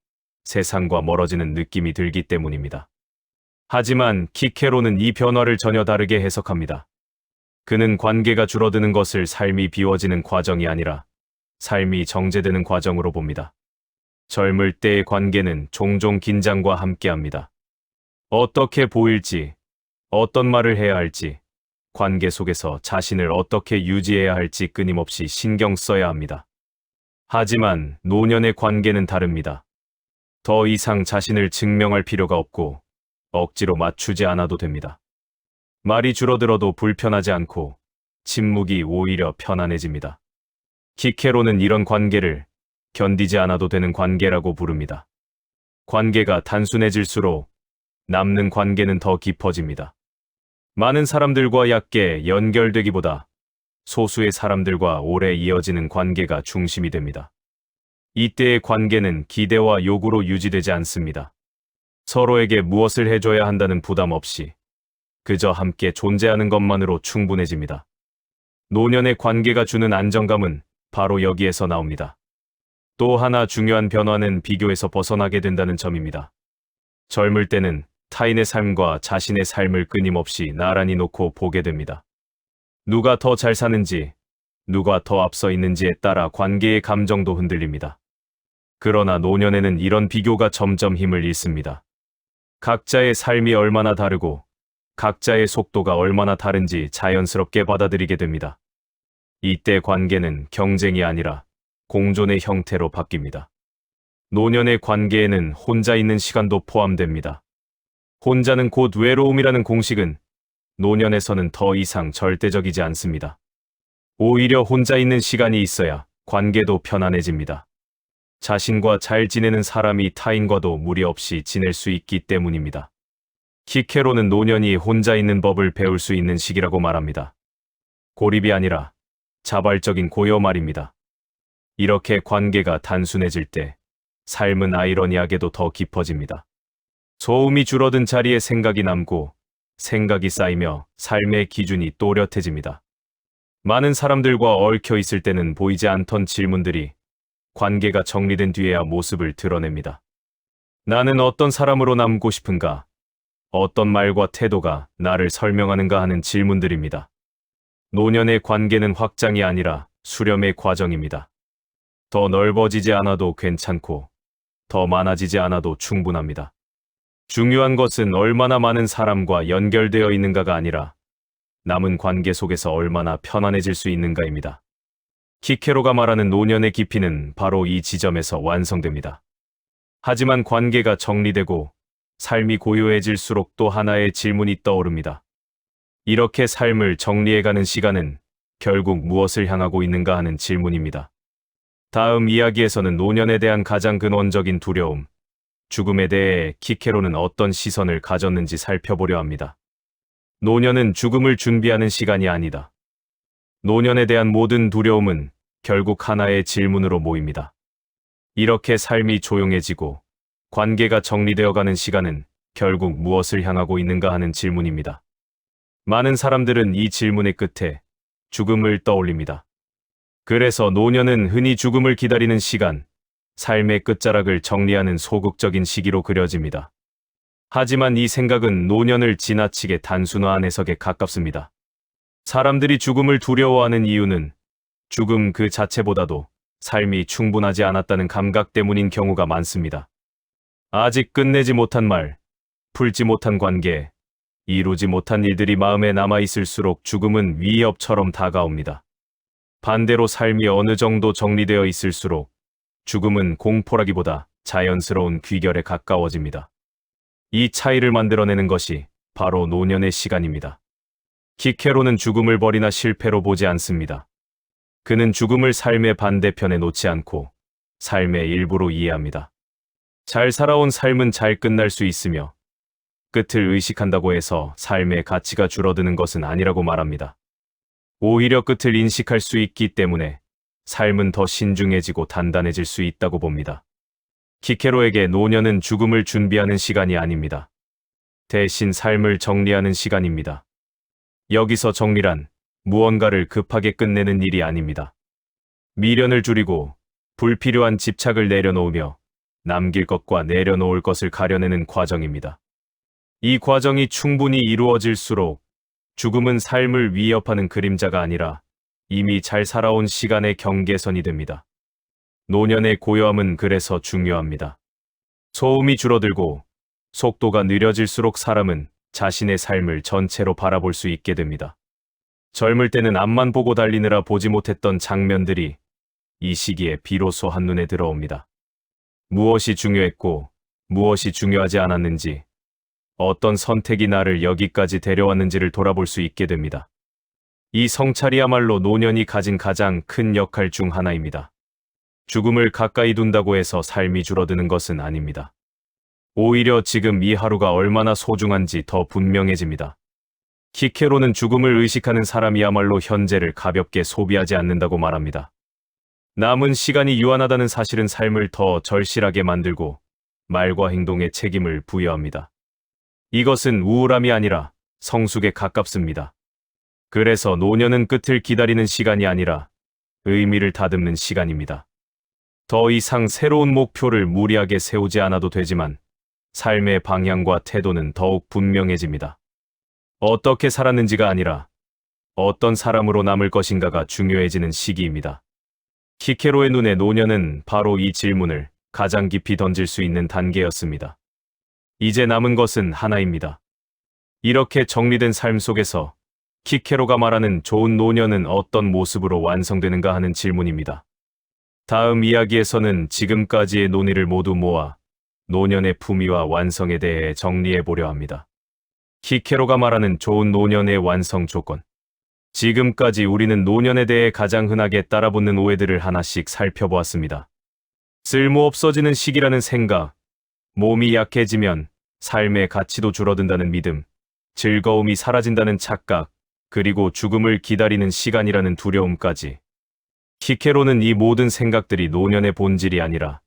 세상과 멀어지는 느낌이 들기 때문입니다. 하지만 키케로는 이 변화를 전혀 다르게 해석합니다. 그는 관계가 줄어드는 것을 삶이 비워지는 과정이 아니라 삶이 정제되는 과정으로 봅니다. 젊을 때의 관계는 종종 긴장과 함께합니다. 어떻게 보일지, 어떤 말을 해야 할지, 관계 속에서 자신을 어떻게 유지해야 할지 끊임없이 신경 써야 합니다. 하지만 노년의 관계는 다릅니다. 더 이상 자신을 증명할 필요가 없고 억지로 맞추지 않아도 됩니다. 말이 줄어들어도 불편하지 않고 침묵이 오히려 편안해집니다. 키케로는 이런 관계를 견디지 않아도 되는 관계라고 부릅니다. 관계가 단순해질수록 남는 관계는 더 깊어집니다. 많은 사람들과 얕게 연결되기보다 소수의 사람들과 오래 이어지는 관계가 중심이 됩니다. 이때의 관계는 기대와 요구로 유지되지 않습니다. 서로에게 무엇을 해줘야 한다는 부담 없이 그저 함께 존재하는 것만으로 충분해집니다. 노년의 관계가 주는 안정감은 바로 여기에서 나옵니다. 또 하나 중요한 변화는 비교에서 벗어나게 된다는 점입니다. 젊을 때는 타인의 삶과 자신의 삶을 끊임없이 나란히 놓고 보게 됩니다. 누가 더 잘 사는지, 누가 더 앞서 있는지에 따라 관계의 감정도 흔들립니다. 그러나 노년에는 이런 비교가 점점 힘을 잃습니다. 각자의 삶이 얼마나 다르고 각자의 속도가 얼마나 다른지 자연스럽게 받아들이게 됩니다. 이때 관계는 경쟁이 아니라 공존의 형태로 바뀝니다. 노년의 관계에는 혼자 있는 시간도 포함됩니다. 혼자는 곧 외로움이라는 공식은 노년에서는 더 이상 절대적이지 않습니다. 오히려 혼자 있는 시간이 있어야 관계도 편안해집니다. 자신과 잘 지내는 사람이 타인과도 무리 없이 지낼 수 있기 때문입니다. 키케로는 노년이 혼자 있는 법을 배울 수 있는 시기라고 말합니다. 고립이 아니라 자발적인 고요 말입니다. 이렇게 관계가 단순해질 때 삶은 아이러니하게도 더 깊어집니다. 소음이 줄어든 자리에 생각이 남고 생각이 쌓이며 삶의 기준이 또렷해집니다. 많은 사람들과 얽혀 있을 때는 보이지 않던 질문들이 관계가 정리된 뒤에야 모습을 드러냅니다. 나는 어떤 사람으로 남고 싶은가? 어떤 말과 태도가 나를 설명하는가 하는 질문들입니다. 노년의 관계는 확장이 아니라 수렴의 과정입니다. 더 넓어지지 않아도 괜찮고 더 많아지지 않아도 충분합니다. 중요한 것은 얼마나 많은 사람과 연결되어 있는가가 아니라 남은 관계 속에서 얼마나 편안해질 수 있는가입니다. 키케로가 말하는 노년의 깊이는 바로 이 지점에서 완성됩니다. 하지만 관계가 정리되고 삶이 고요해질수록 또 하나의 질문이 떠오릅니다. 이렇게 삶을 정리해가는 시간은 결국 무엇을 향하고 있는가 하는 질문입니다. 다음 이야기에서는 노년에 대한 가장 근원적인 두려움, 죽음에 대해 키케로는 어떤 시선을 가졌는지 살펴보려 합니다. 노년은 죽음을 준비하는 시간이 아니다. 노년에 대한 모든 두려움은 결국 하나의 질문으로 모입니다. 이렇게 삶이 조용해지고 관계가 정리되어가는 시간은 결국 무엇을 향하고 있는가 하는 질문입니다. 많은 사람들은 이 질문의 끝에 죽음을 떠올립니다. 그래서 노년은 흔히 죽음을 기다리는 시간, 삶의 끝자락을 정리하는 소극적인 시기로 그려집니다. 하지만 이 생각은 노년을 지나치게 단순화한 해석에 가깝습니다. 사람들이 죽음을 두려워하는 이유는 죽음 그 자체보다도 삶이 충분하지 않았다는 감각 때문인 경우가 많습니다. 아직 끝내지 못한 말, 풀지 못한 관계, 이루지 못한 일들이 마음에 남아있을수록 죽음은 위협처럼 다가옵니다. 반대로 삶이 어느 정도 정리되어 있을수록 죽음은 공포라기보다 자연스러운 귀결에 가까워집니다. 이 차이를 만들어내는 것이 바로 노년의 시간입니다. 키케로는 죽음을 벌이나 실패로 보지 않습니다. 그는 죽음을 삶의 반대편에 놓지 않고 삶의 일부로 이해합니다. 잘 살아온 삶은 잘 끝날 수 있으며 끝을 의식한다고 해서 삶의 가치가 줄어드는 것은 아니라고 말합니다. 오히려 끝을 인식할 수 있기 때문에 삶은 더 신중해지고 단단해질 수 있다고 봅니다. 키케로에게 노년은 죽음을 준비하는 시간이 아닙니다. 대신 삶을 정리하는 시간입니다. 여기서 정리란 무언가를 급하게 끝내는 일이 아닙니다. 미련을 줄이고 불필요한 집착을 내려놓으며 남길 것과 내려놓을 것을 가려내는 과정입니다. 이 과정이 충분히 이루어질수록 죽음은 삶을 위협하는 그림자가 아니라 이미 잘 살아온 시간의 경계선이 됩니다. 노년의 고요함은 그래서 중요합니다. 소음이 줄어들고 속도가 느려질수록 사람은 자신의 삶을 전체로 바라볼 수 있게 됩니다. 젊을 때는 앞만 보고 달리느라 보지 못했던 장면들이 이 시기에 비로소 한눈에 들어옵니다. 무엇이 중요했고 무엇이 중요하지 않았는지, 어떤 선택이 나를 여기까지 데려왔는지를 돌아볼 수 있게 됩니다. 이 성찰이야말로 노년이 가진 가장 큰 역할 중 하나입니다. 죽음을 가까이 둔다고 해서 삶이 줄어드는 것은 아닙니다. 오히려 지금 이 하루가 얼마나 소중한지 더 분명해집니다. 키케로는 죽음을 의식하는 사람이야말로 현재를 가볍게 소비하지 않는다고 말합니다. 남은 시간이 유한하다는 사실은 삶을 더 절실하게 만들고 말과 행동에 책임을 부여합니다. 이것은 우울함이 아니라 성숙에 가깝습니다. 그래서 노년은 끝을 기다리는 시간이 아니라 의미를 다듬는 시간입니다. 더 이상 새로운 목표를 무리하게 세우지 않아도 되지만 삶의 방향과 태도는 더욱 분명해집니다. 어떻게 살았는지가 아니라 어떤 사람으로 남을 것인가가 중요해지는 시기입니다. 키케로의 눈에 노년은 바로 이 질문을 가장 깊이 던질 수 있는 단계였습니다. 이제 남은 것은 하나입니다. 이렇게 정리된 삶 속에서 키케로가 말하는 좋은 노년은 어떤 모습으로 완성되는가 하는 질문입니다. 다음 이야기에서는 지금까지의 논의를 모두 모아 노년의 품위와 완성에 대해 정리해 보려 합니다. 키케로가 말하는 좋은 노년의 완성 조건. 지금까지 우리는 노년에 대해 가장 흔하게 따라붙는 오해들을 하나씩 살펴보았습니다. 쓸모없어지는 시기라는 생각, 몸이 약해지면 삶의 가치도 줄어든다는 믿음, 즐거움이 사라진다는 착각, 그리고 죽음을 기다리는 시간이라는 두려움까지. 키케로는 이 모든 생각들이 노년의 본질이 아니라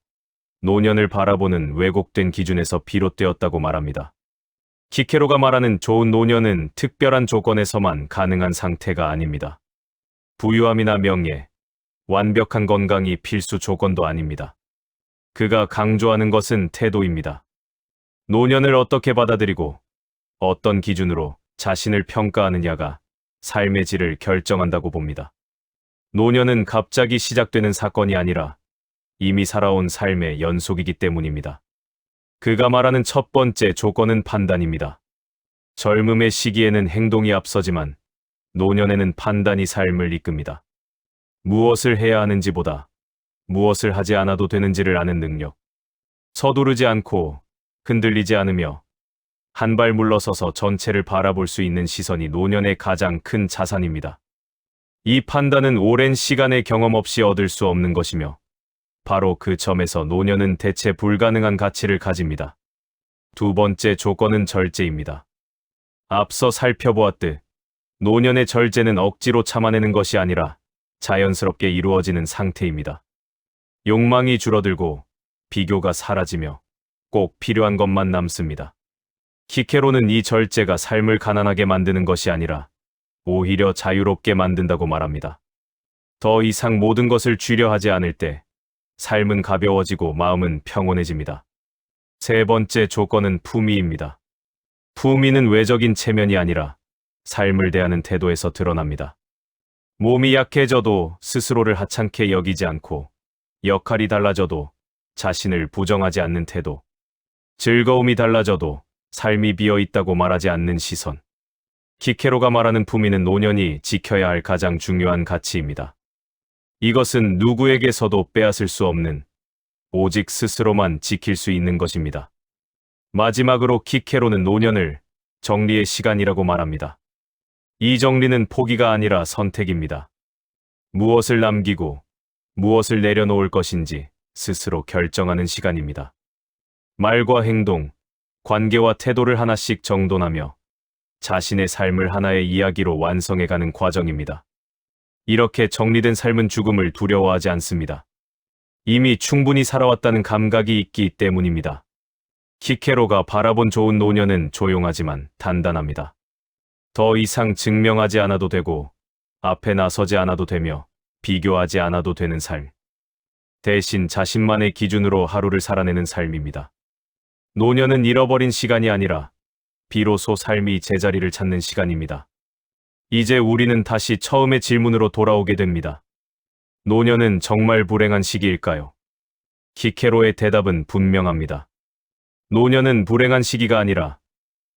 노년을 바라보는 왜곡된 기준에서 비롯되었다고 말합니다. 키케로가 말하는 좋은 노년은 특별한 조건에서만 가능한 상태가 아닙니다. 부유함이나 명예, 완벽한 건강이 필수 조건도 아닙니다. 그가 강조하는 것은 태도입니다. 노년을 어떻게 받아들이고 어떤 기준으로 자신을 평가하느냐가 삶의 질을 결정한다고 봅니다. 노년은 갑자기 시작되는 사건이 아니라 이미 살아온 삶의 연속이기 때문입니다. 그가 말하는 첫 번째 조건은 판단입니다. 젊음의 시기에는 행동이 앞서지만 노년에는 판단이 삶을 이끕니다. 무엇을 해야 하는지보다 무엇을 하지 않아도 되는지를 아는 능력. 서두르지 않고 흔들리지 않으며 한 발 물러서서 전체를 바라볼 수 있는 시선이 노년의 가장 큰 자산입니다. 이 판단은 오랜 시간의 경험 없이 얻을 수 없는 것이며 바로 그 점에서 노년은 대체 불가능한 가치를 가집니다. 두 번째 조건은 절제입니다. 앞서 살펴보았듯 노년의 절제는 억지로 참아내는 것이 아니라 자연스럽게 이루어지는 상태입니다. 욕망이 줄어들고 비교가 사라지며 꼭 필요한 것만 남습니다. 키케로는 이 절제가 삶을 가난하게 만드는 것이 아니라 오히려 자유롭게 만든다고 말합니다. 더 이상 모든 것을 쥐려 하지 않을 때 삶은 가벼워지고 마음은 평온해집니다. 세 번째 조건은 품위입니다. 품위는 외적인 체면이 아니라 삶을 대하는 태도에서 드러납니다. 몸이 약해져도 스스로를 하찮게 여기지 않고 역할이 달라져도 자신을 부정하지 않는 태도, 즐거움이 달라져도 삶이 비어있다고 말하지 않는 시선. 키케로가 말하는 품위는 노년이 지켜야 할 가장 중요한 가치입니다. 이것은 누구에게서도 빼앗을 수 없는, 오직 스스로만 지킬 수 있는 것입니다. 마지막으로 키케로는 노년을 정리의 시간이라고 말합니다. 이 정리는 포기가 아니라 선택입니다. 무엇을 남기고 무엇을 내려놓을 것인지 스스로 결정하는 시간입니다. 말과 행동, 관계와 태도를 하나씩 정돈하며 자신의 삶을 하나의 이야기로 완성해가는 과정입니다. 이렇게 정리된 삶은 죽음을 두려워하지 않습니다. 이미 충분히 살아왔다는 감각이 있기 때문입니다. 키케로가 바라본 좋은 노년은 조용하지만 단단합니다. 더 이상 증명하지 않아도 되고 앞에 나서지 않아도 되며 비교하지 않아도 되는 삶. 대신 자신만의 기준으로 하루를 살아내는 삶입니다. 노년은 잃어버린 시간이 아니라 비로소 삶이 제자리를 찾는 시간입니다. 이제 우리는 다시 처음의 질문으로 돌아오게 됩니다. 노년은 정말 불행한 시기일까요? 키케로의 대답은 분명합니다. 노년은 불행한 시기가 아니라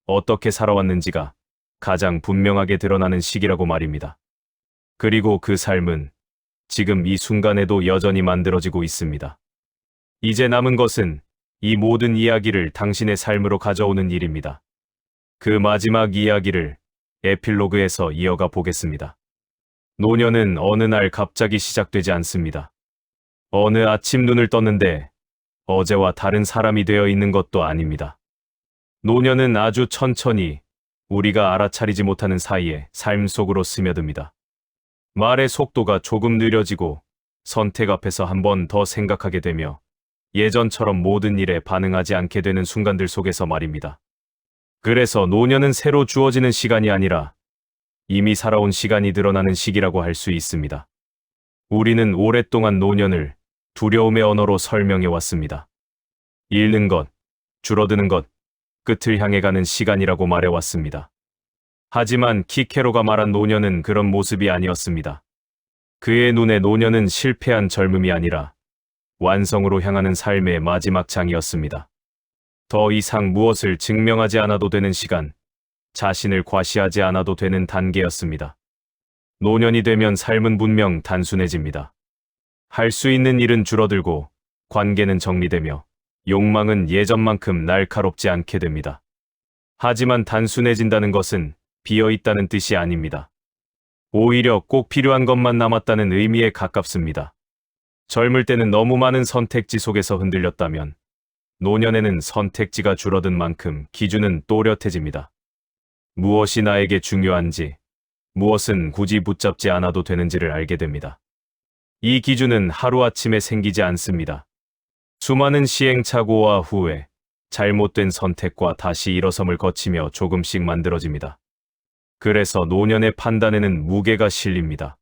어떻게 살아왔는지가 가장 분명하게 드러나는 시기라고 말입니다. 그리고 그 삶은 지금 이 순간에도 여전히 만들어지고 있습니다. 이제 남은 것은 이 모든 이야기를 당신의 삶으로 가져오는 일입니다. 그 마지막 이야기를 에필로그에서 이어가 보겠습니다. 노년은 어느 날 갑자기 시작되지 않습니다. 어느 아침 눈을 떴는데 어제와 다른 사람이 되어 있는 것도 아닙니다. 노년은 아주 천천히 우리가 알아차리지 못하는 사이에 삶 속으로 스며듭니다. 말의 속도가 조금 느려지고 선택 앞에서 한 번 더 생각하게 되며 예전처럼 모든 일에 반응하지 않게 되는 순간들 속에서 말입니다. 그래서 노년은 새로 주어지는 시간이 아니라 이미 살아온 시간이 드러나는 시기라고 할 수 있습니다. 우리는 오랫동안 노년을 두려움의 언어로 설명해 왔습니다. 잃는 것, 줄어드는 것, 끝을 향해 가는 시간이라고 말해왔습니다. 하지만 키케로가 말한 노년은 그런 모습이 아니었습니다. 그의 눈에 노년은 실패한 젊음이 아니라 완성으로 향하는 삶의 마지막 장이었습니다. 더 이상 무엇을 증명하지 않아도 되는 시간, 자신을 과시하지 않아도 되는 단계였습니다. 노년이 되면 삶은 분명 단순해집니다. 할 수 있는 일은 줄어들고 관계는 정리되며 욕망은 예전만큼 날카롭지 않게 됩니다. 하지만 단순해진다는 것은 비어있다는 뜻이 아닙니다. 오히려 꼭 필요한 것만 남았다는 의미에 가깝습니다. 젊을 때는 너무 많은 선택지 속에서 흔들렸다면 노년에는 선택지가 줄어든 만큼 기준은 또렷해집니다. 무엇이 나에게 중요한지, 무엇은 굳이 붙잡지 않아도 되는지를 알게 됩니다. 이 기준은 하루아침에 생기지 않습니다. 수많은 시행착오와 후회, 잘못된 선택과 다시 일어섬을 거치며 조금씩 만들어집니다. 그래서 노년의 판단에는 무게가 실립니다.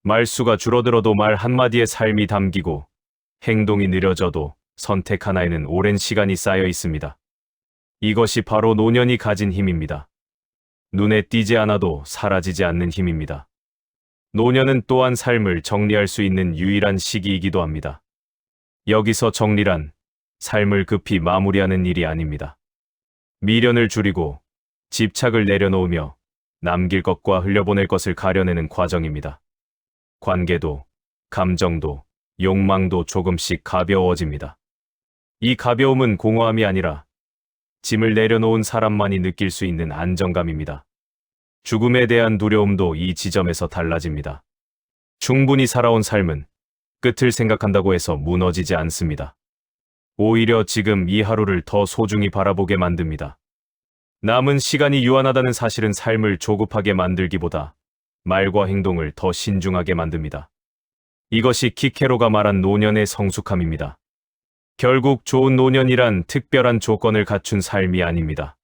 말수가 줄어들어도 말 한마디에 삶이 담기고 행동이 느려져도 선택 하나에는 오랜 시간이 쌓여 있습니다. 이것이 바로 노년이 가진 힘입니다. 눈에 띄지 않아도 사라지지 않는 힘입니다. 노년은 또한 삶을 정리할 수 있는 유일한 시기이기도 합니다. 여기서 정리란 삶을 급히 마무리하는 일이 아닙니다. 미련을 줄이고 집착을 내려놓으며 남길 것과 흘려보낼 것을 가려내는 과정입니다. 관계도, 감정도, 욕망도 조금씩 가벼워집니다. 이 가벼움은 공허함이 아니라 짐을 내려놓은 사람만이 느낄 수 있는 안정감입니다. 죽음에 대한 두려움도 이 지점에서 달라집니다. 충분히 살아온 삶은 끝을 생각한다고 해서 무너지지 않습니다. 오히려 지금 이 하루를 더 소중히 바라보게 만듭니다. 남은 시간이 유한하다는 사실은 삶을 조급하게 만들기보다 말과 행동을 더 신중하게 만듭니다. 이것이 키케로가 말한 노년의 성숙함입니다. 결국 좋은 노년이란 특별한 조건을 갖춘 삶이 아닙니다.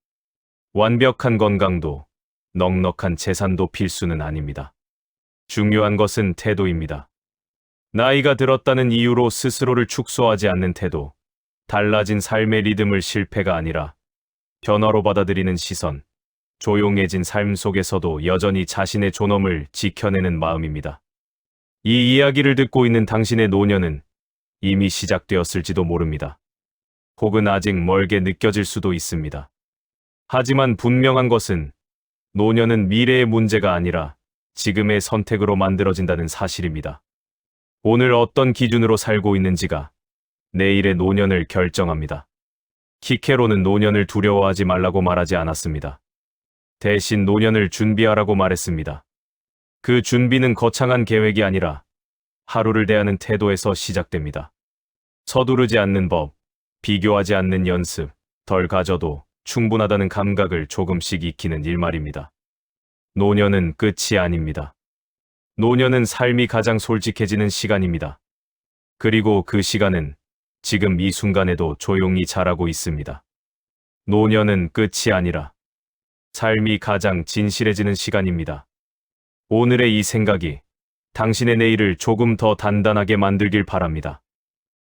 완벽한 건강도, 넉넉한 재산도 필수는 아닙니다. 중요한 것은 태도입니다. 나이가 들었다는 이유로 스스로를 축소하지 않는 태도, 달라진 삶의 리듬을 실패가 아니라 변화로 받아들이는 시선, 조용해진 삶 속에서도 여전히 자신의 존엄을 지켜내는 마음입니다. 이 이야기를 듣고 있는 당신의 노년은 이미 시작되었을지도 모릅니다. 혹은 아직 멀게 느껴질 수도 있습니다. 하지만 분명한 것은 노년은 미래의 문제가 아니라 지금의 선택으로 만들어진다는 사실입니다. 오늘 어떤 기준으로 살고 있는지가 내일의 노년을 결정합니다. 키케로는 노년을 두려워하지 말라고 말하지 않았습니다. 대신 노년을 준비하라고 말했습니다. 그 준비는 거창한 계획이 아니라 하루를 대하는 태도에서 시작됩니다. 서두르지 않는 법, 비교하지 않는 연습, 덜 가져도 충분하다는 감각을 조금씩 익히는 일 말입니다. 노년은 끝이 아닙니다. 노년은 삶이 가장 솔직해지는 시간입니다. 그리고 그 시간은 지금 이 순간에도 조용히 자라고 있습니다. 노년은 끝이 아니라 삶이 가장 진실해지는 시간입니다. 오늘의 이 생각이 당신의 내일을 조금 더 단단하게 만들길 바랍니다.